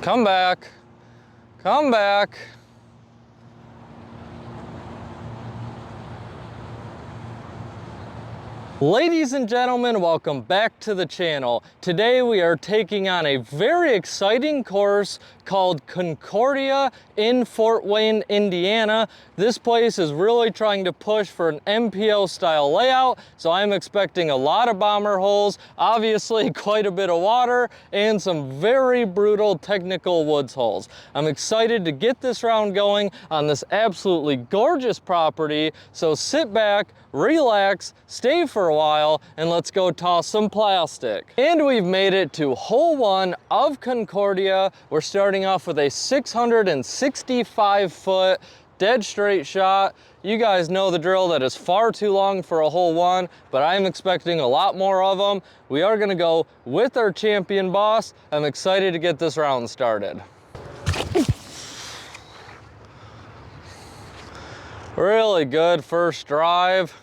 Come back. Come back. Ladies and gentlemen, welcome back to the channel. Today we are taking on a very exciting course called Concordia in Fort Wayne, Indiana. This place is really trying to push for an MPO style layout, so I'm expecting a lot of bomber holes, obviously quite a bit of water, and some very brutal technical woods holes. I'm excited to get this round going on this absolutely gorgeous property, so sit back, relax, stay for a while, and let's go toss some plastic. And we've made it to hole 1 of Concordia. We're starting off with a 665 foot dead straight shot. You guys know the drill, that is far too long for a hole 1, but I'm expecting a lot more of them. We are gonna go with our champion boss. I'm excited to get this round started. Really good first drive.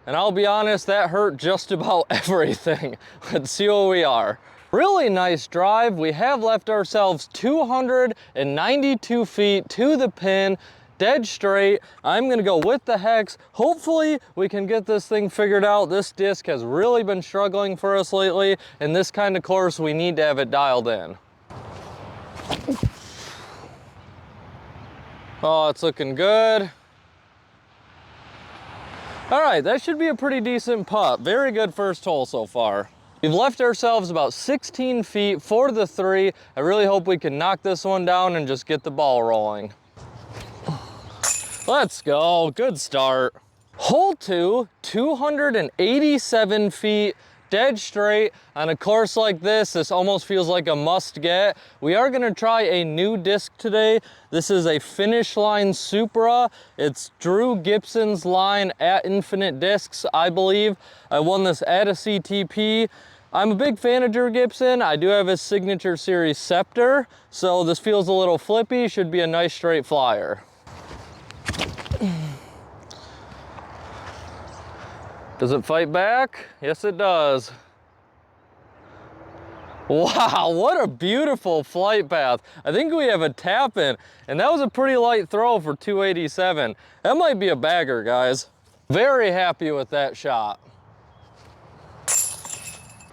And I'll be honest, that hurt just about everything. Let's see what we are. Really nice drive. We have left ourselves 292 feet to the pin, dead straight. I'm gonna go with the hex. Hopefully we can get this thing figured out. This disc has really been struggling for us lately. In this kind of course, we need to have it dialed in. Oh, it's looking good. All right, that should be a pretty decent putt. Very good first hole so far. We've left ourselves about 16 feet for the 3. I really hope we can knock this one down and just get the ball rolling. Let's go, good start. Hole 2, 287 feet, dead straight. On a course like this almost feels like a must get. We are gonna try a new disc today. This is a Finish Line Supra. It's Drew Gibson's line at Infinite Discs, I believe. I won this at a CTP. I'm a big fan of Drew Gibson. I do have his signature series Scepter, so this feels a little flippy, should be a nice straight flyer. Does it fight back? Yes, it does. Wow, what a beautiful flight path. I think we have a tap in, and that was a pretty light throw for 287. That might be a bagger, guys. Very happy with that shot.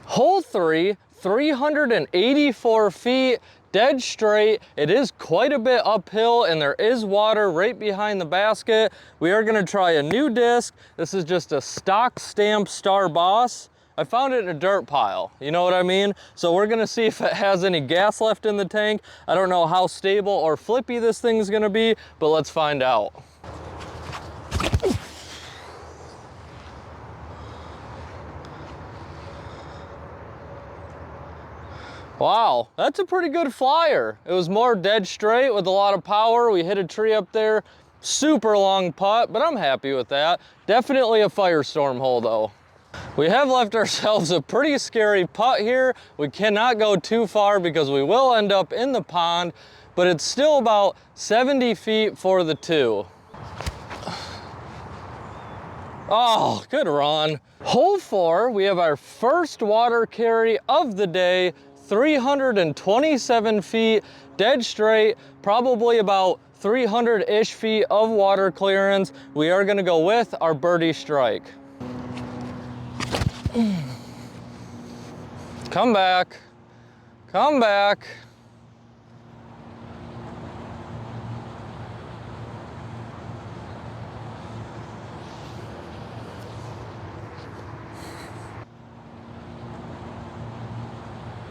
Hole 3, 384 feet, dead straight. It is quite a bit uphill and there is water right behind the basket. We are gonna try a new disc. This is just a stock stamp Star Boss. I found it in a dirt pile, you know what I mean? So we're gonna see if it has any gas left in the tank. I don't know how stable or flippy this thing's gonna be, but let's find out. Wow, that's a pretty good flyer. It was more dead straight with a lot of power. We hit a tree up there. Super long putt, but I'm happy with that. Definitely a firestorm hole though. We have left ourselves a pretty scary putt here. We cannot go too far because we will end up in the pond, but it's still about 70 feet for the 2. Oh, good run. Hole 4, we have our first water carry of the day. 327 feet, dead straight, probably about 300-ish feet of water clearance. We are gonna go with our birdie strike. Come back, come back.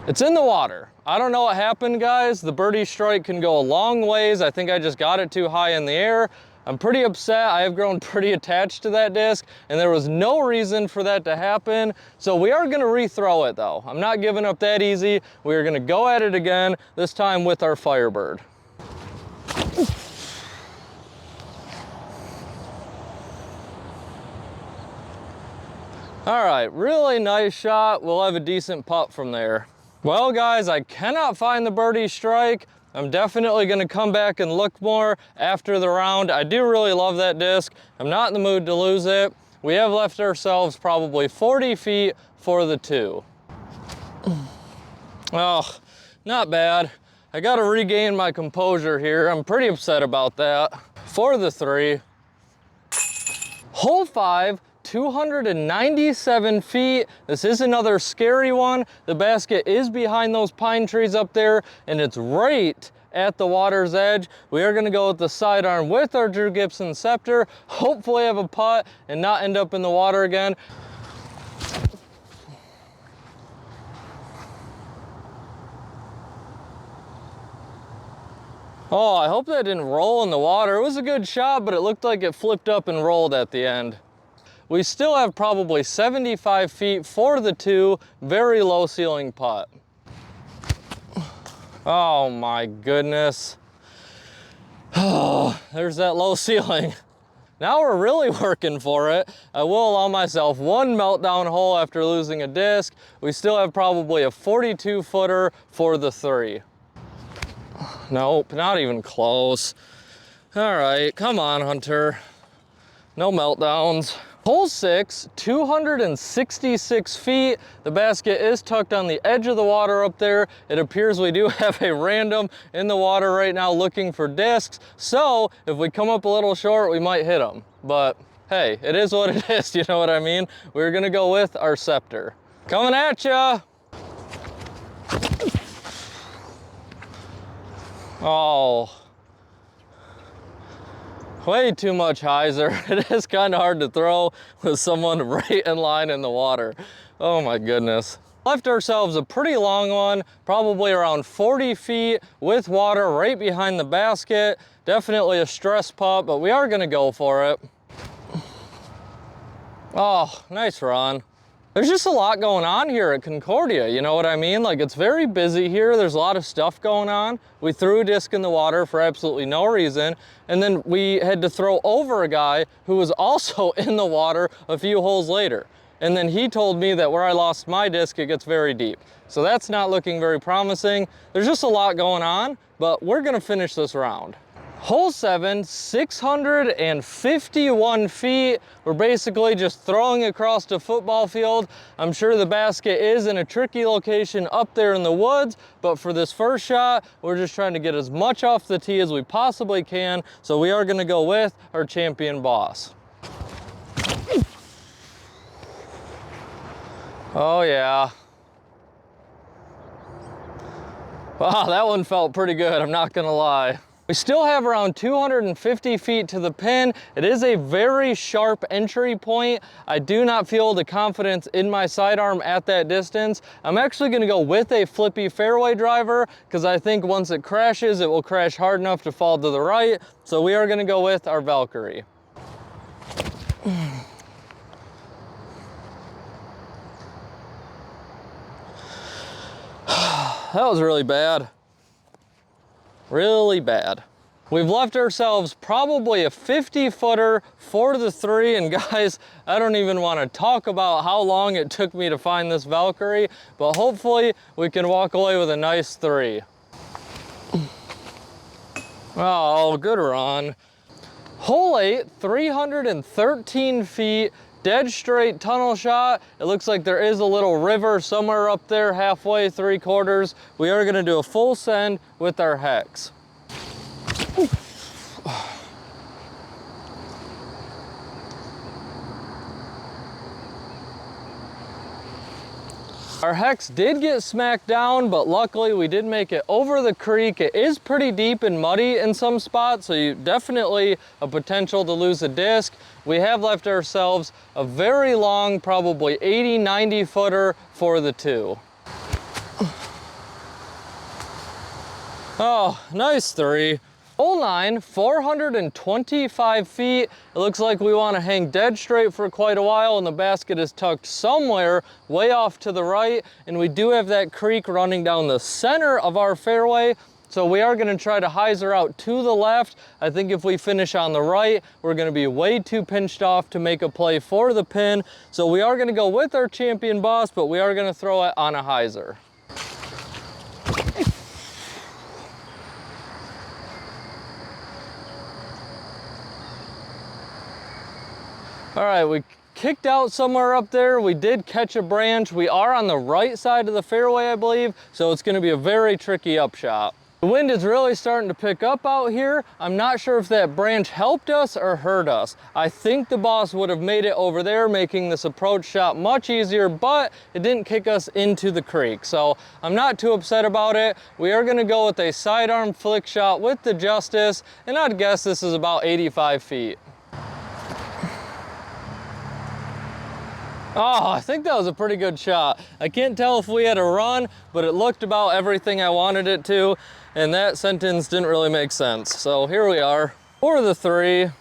It's in the water. I don't know what happened, guys. The birdie strike can go a long ways. I think I just got it too high in the air. I'm pretty upset. I have grown pretty attached to that disc, and there was no reason for that to happen. So we are gonna rethrow it though. I'm not giving up that easy. We are gonna go at it again, this time with our Firebird. All right, really nice shot. We'll have a decent putt from there. Well guys, I cannot find the birdie strike. I'm definitely gonna come back and look more after the round. I do really love that disc. I'm not in the mood to lose it. We have left ourselves probably 40 feet for the 2. Oh, not bad. I gotta regain my composure here. I'm pretty upset about that. For the 3. Hole 5, 297 feet. This is another scary one. The basket is behind those pine trees up there, and it's right at the water's edge. We are gonna go with the sidearm with our Drew Gibson Scepter, hopefully have a putt and not end up in the water again. Oh, I hope that didn't roll in the water. It was a good shot, but it looked like it flipped up and rolled at the end. We still have probably 75 feet for the 2, very low ceiling putt. Oh my goodness. Oh, there's that low ceiling. Now we're really working for it. I will allow myself one meltdown hole after losing a disc. We still have probably a 42 footer for the 3. Nope, not even close. All right, come on, Hunter. No meltdowns. Hole 6, 266 feet. The basket is tucked on the edge of the water up there. It appears we do have a random in the water right now looking for discs. So if we come up a little short, we might hit them. But hey, it is what it is, you know what I mean? We're gonna go with our Scepter. Coming at ya. Oh. Way too much hyzer. It is kind of hard to throw with someone right in line in the water. Oh my goodness. Left ourselves a pretty long one, probably around 40 feet with water right behind the basket. Definitely a stress putt, but we are gonna go for it. Oh, nice run. There's just a lot going on here at Concordia, you know what I mean? Like, it's very busy here. There's a lot of stuff going on. We threw a disc in the water for absolutely no reason, and then we had to throw over a guy who was also in the water a few holes later. And then he told me that where I lost my disc, it gets very deep. So that's not looking very promising. There's just a lot going on, but we're gonna finish this round. Hole 7, 651 feet. We're basically just throwing across the football field. I'm sure the basket is in a tricky location up there in the woods, but for this first shot, we're just trying to get as much off the tee as we possibly can. So we are gonna go with our champion boss. Oh yeah. Wow, that one felt pretty good, I'm not gonna lie. We still have around 250 feet to the pin. It is a very sharp entry point. I do not feel the confidence in my sidearm at that distance. I'm actually gonna go with a flippy fairway driver because I think once it crashes, it will crash hard enough to fall to the right. So we are gonna go with our Valkyrie. That was really bad. Really bad. We've left ourselves probably a 50 footer for the 3, and guys, I don't even want to talk about how long it took me to find this Valkyrie, but hopefully we can walk away with a nice 3. Oh, good run. Hole 8, 313 feet, dead straight tunnel shot. It looks like there is a little river somewhere up there, halfway, 3/4. We are gonna do a full send with our hex. Our hex did get smacked down, but luckily we did make it over the creek. It is pretty deep and muddy in some spots, so you definitely a potential to lose a disc. We have left ourselves a very long, probably 80, 90 footer for the 2. Oh, nice 3. Hole 9, 425 feet. It looks like we want to hang dead straight for quite a while, and the basket is tucked somewhere way off to the right, and we do have that creek running down the center of our fairway. So we are going to try to hyzer out to the left. I think if we finish on the right, we're going to be way too pinched off to make a play for the pin. So we are going to go with our champion boss, but we are going to throw it on a hyzer. All right, we kicked out somewhere up there. We did catch a branch. We are on the right side of the fairway, I believe, so it's gonna be a very tricky upshot. The wind is really starting to pick up out here. I'm not sure if that branch helped us or hurt us. I think the boss would have made it over there, making this approach shot much easier, but it didn't kick us into the creek. So I'm not too upset about it. We are gonna go with a sidearm flick shot with the Justice, and I'd guess this is about 85 feet. Oh, I think that was a pretty good shot. I can't tell if we had a run, but it looked about everything I wanted it to, and that sentence didn't really make sense. So here we are for the 3.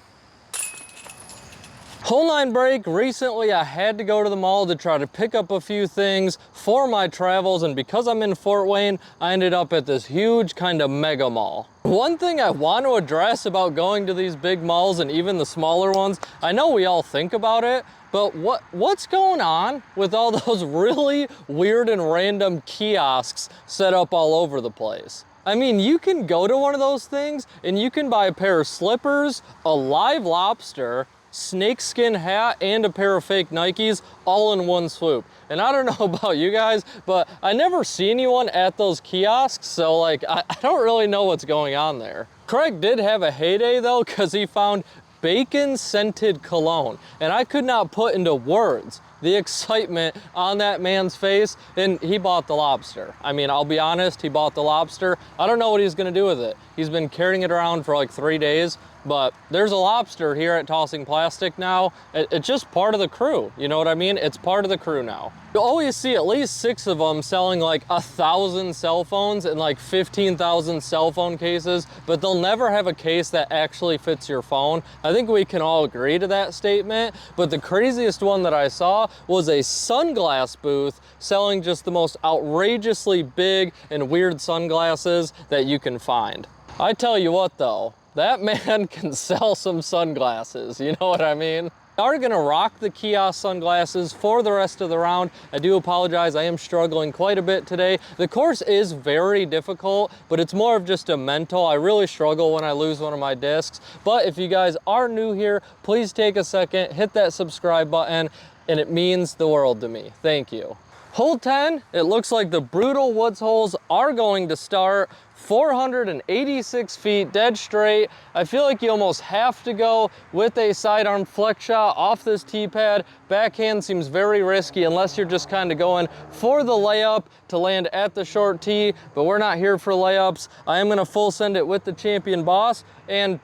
Hole 9 break. Recently I had to go to the mall to try to pick up a few things for my travels, and because I'm in Fort Wayne, I ended up at this huge kind of mega mall. One thing I want to address about going to these big malls and even the smaller ones, I know we all think about it, but what's going on with all those really weird and random kiosks set up all over the place? I mean, you can go to one of those things and you can buy a pair of slippers, a live lobster, snakeskin hat, and a pair of fake Nikes all in one swoop. And I don't know about you guys, but I never see anyone at those kiosks, so like I don't really know what's going on there. Craig did have a heyday though, because he found bacon scented cologne, and I could not put into words the excitement on that man's face, and he bought the lobster. I mean, I'll be honest, he bought the lobster. I don't know what he's gonna do with it. He's been carrying it around for like 3 days, but there's a lobster here at Tossing Plastic now. It's just part of the crew, you know what I mean? It's part of the crew now. You always see at least 6 of them selling like 1,000 cell phones and like 15,000 cell phone cases, but they'll never have a case that actually fits your phone. I think we can all agree to that statement, but the craziest one that I saw was a sunglass booth selling just the most outrageously big and weird sunglasses that you can find. I tell you what though, that man can sell some sunglasses, you know what I mean? We are gonna rock the Kiosk sunglasses for the rest of the round. I do apologize, I am struggling quite a bit today. The course is very difficult, but it's more of just a mental. I really struggle when I lose one of my discs. But if you guys are new here, please take a second, hit that subscribe button, and it means the world to me. Thank you. Hole 10, it looks like the brutal woods holes are going to start. 486 feet dead straight. I feel like you almost have to go with a sidearm flex shot off this tee pad. Backhand seems very risky unless you're just kind of going for the layup to land at the short tee, but we're not here for layups. I am gonna full send it with the champion boss, and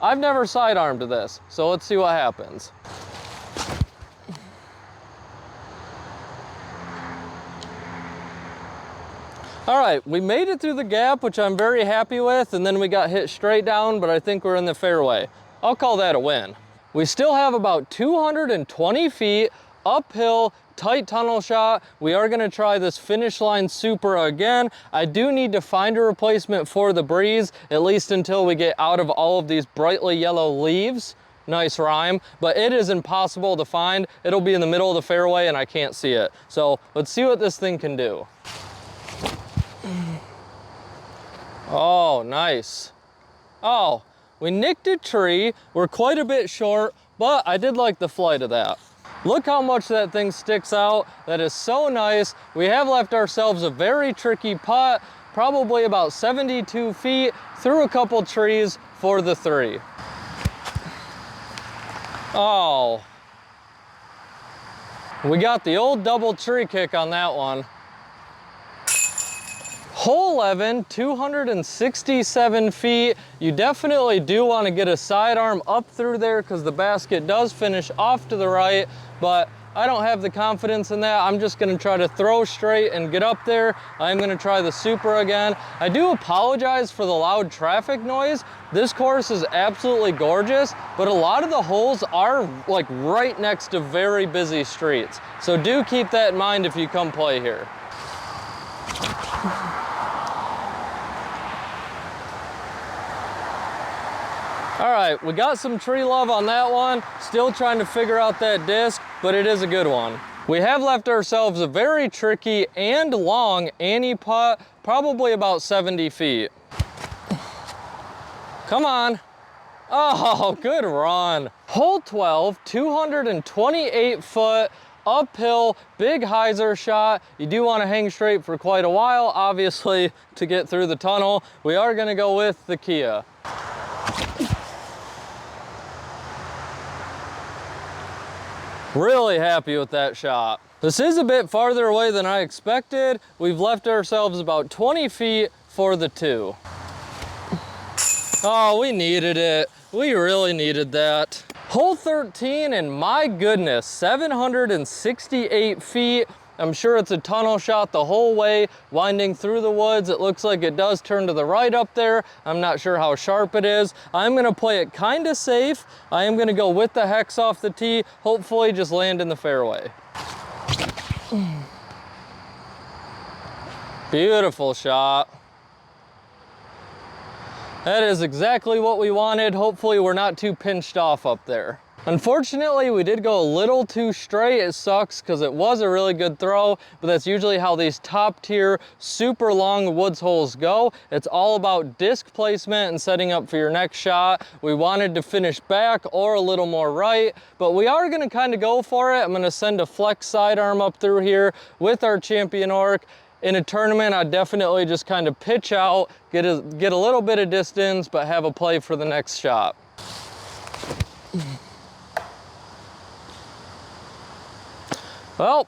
I've never sidearmed to this, so let's see what happens. All right, we made it through the gap, which I'm very happy with, and then we got hit straight down, but I think we're in the fairway. I'll call that a win. We still have about 220 feet uphill, tight tunnel shot. We are gonna try this finish line Supra again. I do need to find a replacement for the Breeze, at least until we get out of all of these brightly yellow leaves. Nice rhyme, but it is impossible to find. It'll be in the middle of the fairway and I can't see it. So let's see what this thing can do. Oh, nice. Oh, we nicked a tree. We're quite a bit short, but I did like the flight of that. Look how much that thing sticks out. That is so nice. We have left ourselves a very tricky putt, probably about 72 feet through a couple trees for the 3. Oh, we got the old double tree kick on that one. Hole 11, 267 feet. You definitely do want to get a sidearm up through there because the basket does finish off to the right, but I don't have the confidence in that. I'm just going to try to throw straight and get up there. I'm going to try the Supra again. I do apologize for the loud traffic noise. This course is absolutely gorgeous, but a lot of the holes are like right next to very busy streets. So do keep that in mind if you come play here. All right, we got some tree love on that one. Still trying to figure out that disc, but it is a good one. We have left ourselves a very tricky and long Annie putt, probably about 70 feet. Come on. Oh, good run. Hole 12, 228 foot, uphill, big hyzer shot. You do want to hang straight for quite a while, obviously, to get through the tunnel. We are going to go with the Kia. Really happy with that shot. This is a bit farther away than I expected. We've left ourselves about 20 feet for the 2. Oh, we needed it. We really needed that. Hole 13, and my goodness, 768 feet. I'm sure it's a tunnel shot the whole way, winding through the woods. It looks like it does turn to the right up there. I'm not sure how sharp it is. I'm gonna play it kinda safe. I am gonna go with the hex off the tee, hopefully just land in the fairway. Beautiful shot. That is exactly what we wanted. Hopefully we're not too pinched off up there. Unfortunately, we did go a little too straight. It sucks because it was a really good throw, but that's usually how these top tier, super long woods holes go. It's all about disc placement and setting up for your next shot. We wanted to finish back or a little more right, but we are gonna kind of go for it. I'm gonna send a flex sidearm up through here with our champion orc. In a tournament, I definitely just kind of pitch out, get a little bit of distance, but have a play for the next shot. Well,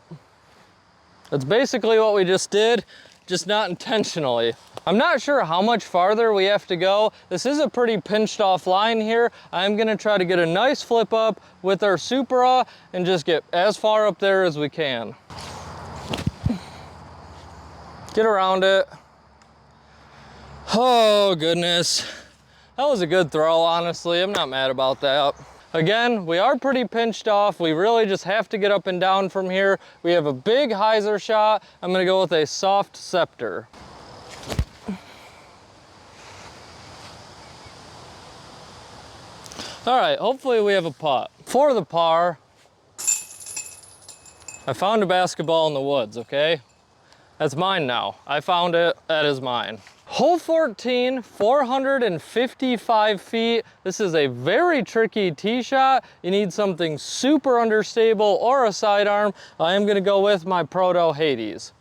that's basically what we just did, just not intentionally. I'm not sure how much farther we have to go. This is a pretty pinched off line here. I'm gonna try to get a nice flip up with our Supra and just get as far up there as we can. Get around it. Oh goodness. That was a good throw, honestly. I'm not mad about that. Again, we are pretty pinched off. We really just have to get up and down from here. We have a big hyzer shot. I'm gonna go with a soft scepter. All right, hopefully we have a putt. For the par, I found a basketball in the woods, okay? That's mine now. I found it, that is mine. Hole 14, 455 feet. This is a very tricky tee shot. You need something super understable or a sidearm. I am gonna go with my Proto Hades.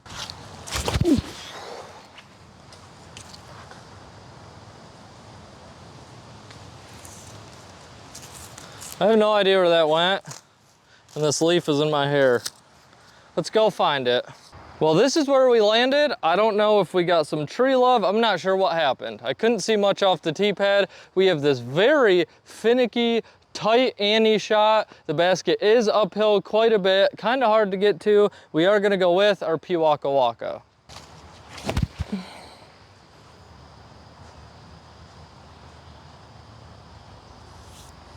I have no idea where that went, and this leaf is in my hair. Let's go find it. Well, this is where we landed. I don't know if we got some tree love. I'm not sure what happened. I couldn't see much off the tee pad. We have this very finicky, tight Annie shot. The basket is uphill quite a bit, kind of hard to get to. We are gonna go with our Piwaka Waka.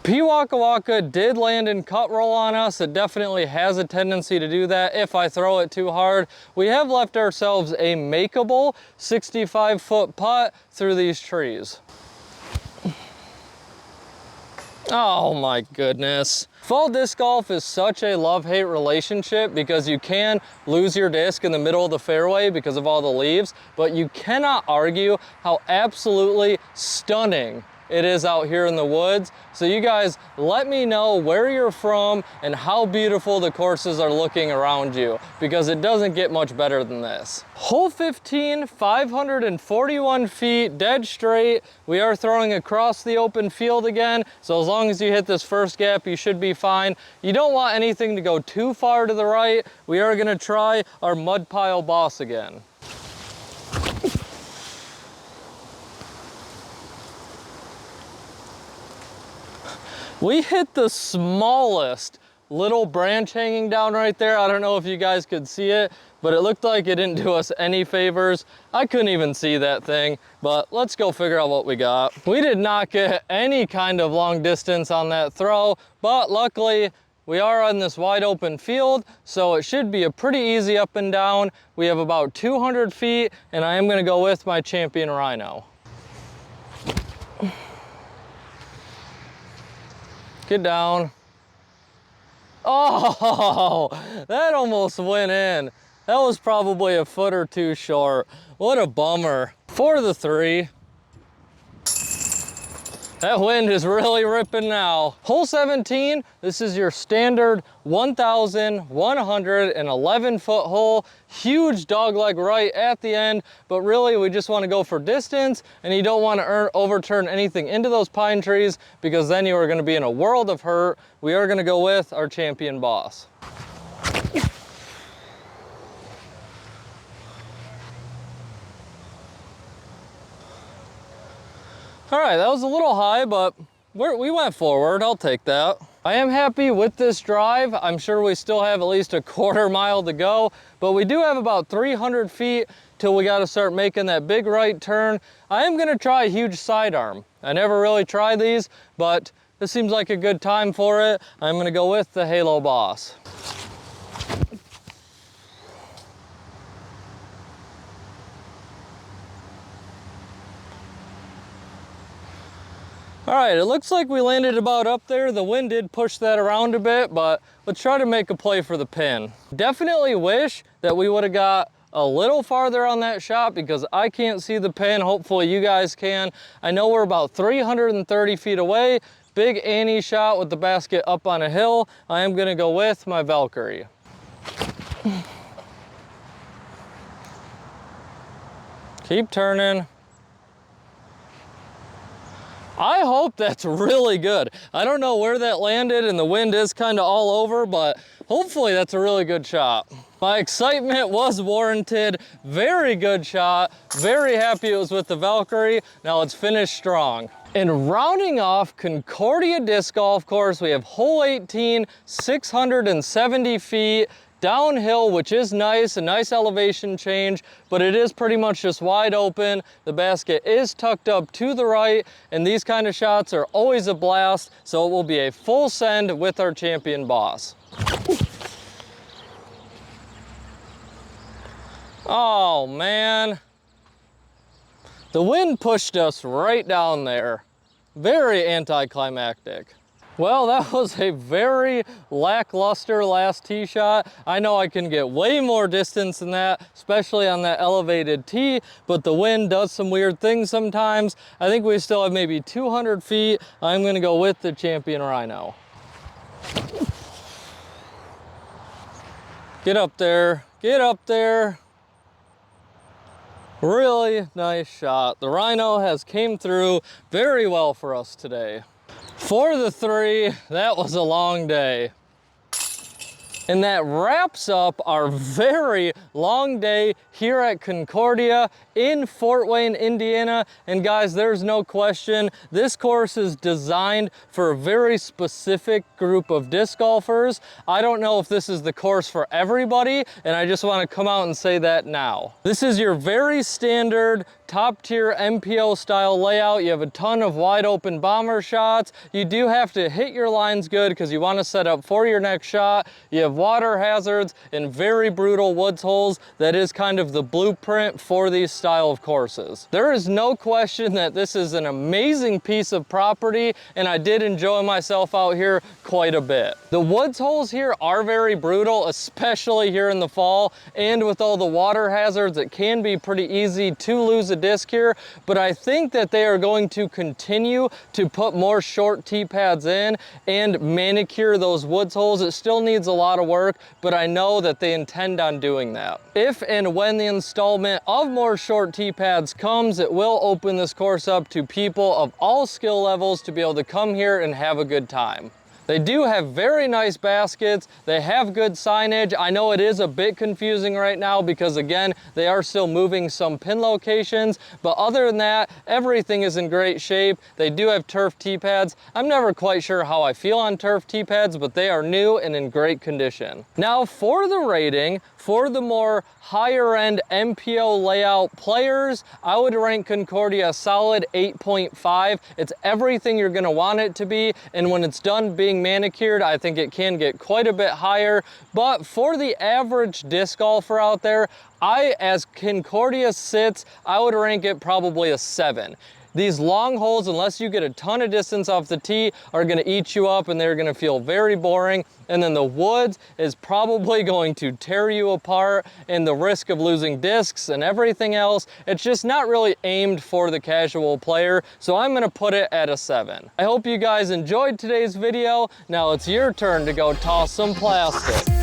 Piwaka Waka did land and cut roll on us. It definitely has a tendency to do that if I throw it too hard. We have left ourselves a makeable 65-foot putt through these trees. Oh my goodness. Fall disc golf is such a love-hate relationship because you can lose your disc in the middle of the fairway because of all the leaves, but you cannot argue how absolutely stunning it is out here in the woods. So you guys, let me know where you're from and how beautiful the courses are looking around you, because it doesn't get much better than this. Hole 15, 541 feet, dead straight. We are throwing across the open field again, so as long as you hit this first gap, you should be fine. You don't want anything to go too far to the right. We are gonna try our mud pile boss again. We hit the smallest little branch hanging down right there. I don't know if you guys could see it, but it looked like it didn't do us any favors. I couldn't even see that thing, but let's go figure out what we got. We did not get any kind of long distance on that throw, but luckily we are on this wide open field, so it should be a pretty easy up and down. We have about 200 feet, and I am gonna go with my champion Rhino. Get down. Oh, that almost went in. That was probably a foot or two short. What a bummer. For the 3. That wind is really ripping now. Hole 17, this is your standard 1,111 foot hole. Huge dogleg right at the end, but really we just want to go for distance, and you don't want to overturn anything into those pine trees, because then you are going to be in a world of hurt. We are going to go with our champion boss. All right, that was a little high, but we went forward. I'll take that. I am happy with this drive. I'm sure we still have at least a quarter mile to go, but we do have about 300 feet till we got to start making that big right turn. I am going to try a huge sidearm. I never really tried these, but this seems like a good time for it. I'm going to go with the Halo Boss. All right, it looks like we landed about up there. The wind did push that around a bit, but let's try to make a play for the pin. Definitely wish that we would have got a little farther on that shot, because I can't see the pin. Hopefully you guys can. I know we're about 330 feet away. Big Annie shot with the basket up on a hill. I am gonna go with my Valkyrie. Keep turning. I hope that's really good. I don't know where that landed, and the wind is kind of all over, but hopefully that's a really good shot. My excitement was warranted. Very good shot. Very happy it was with the Valkyrie. Now let's finish strong. And rounding off Concordia Disc Golf Course, we have hole 18, 670 feet. Downhill, which is nice, a nice elevation change, but it is pretty much just wide open. The basket is tucked up to the right, and these kind of shots are always a blast, so it will be a full send with our champion boss. Oh man, the wind pushed us right down there. Very anticlimactic. Well, that was a very lackluster last tee shot. I know I can get way more distance than that, especially on that elevated tee, but the wind does some weird things sometimes. I think we still have maybe 200 feet. I'm gonna go with the champion Rhino. Get up there, get up there. Really nice shot. The Rhino has came through very well for us today. For the three, that was a long day. And that wraps up our very long day here at Concordia in Fort Wayne, Indiana. And guys, there's no question, this course is designed for a very specific group of disc golfers. I don't know if this is the course for everybody, and I just want to come out and say that now. This is your very standard top tier MPO style layout. You have a ton of wide open bomber shots. You do have to hit your lines good because you want to set up for your next shot. You have water hazards and very brutal woods holes. That is kind of the blueprint for these style of courses. There is no question that this is an amazing piece of property, and I did enjoy myself out here quite a bit. The woods holes here are very brutal, especially here in the fall, and with all the water hazards, it can be pretty easy to lose a disc here, but I think that they are going to continue to put more short tee pads in and manicure those woods holes. It still needs a lot of work, but I know that they intend on doing that. If and when the installment of more short tee pads comes, it will open this course up to people of all skill levels to be able to come here and have a good time. They do have very nice baskets. They have good signage. I know it is a bit confusing right now because, again, they are still moving some pin locations, but other than that, everything is in great shape. They do have turf tee pads. I'm never quite sure how I feel on turf tee pads, but they are new and in great condition. Now, for the rating, for the more higher end MPO layout players, I would rank Concordia a solid 8.5. It's everything you're gonna want it to be, and when it's done being manicured, I think it can get quite a bit higher. But for the average disc golfer out there, as Concordia sits, I would rank it probably a 7. These long holes, unless you get a ton of distance off the tee, are gonna eat you up and they're gonna feel very boring. And then the woods is probably going to tear you apart, and the risk of losing discs and everything else, it's just not really aimed for the casual player. So I'm gonna put it at a 7. I hope you guys enjoyed today's video. Now it's your turn to go toss some plastic.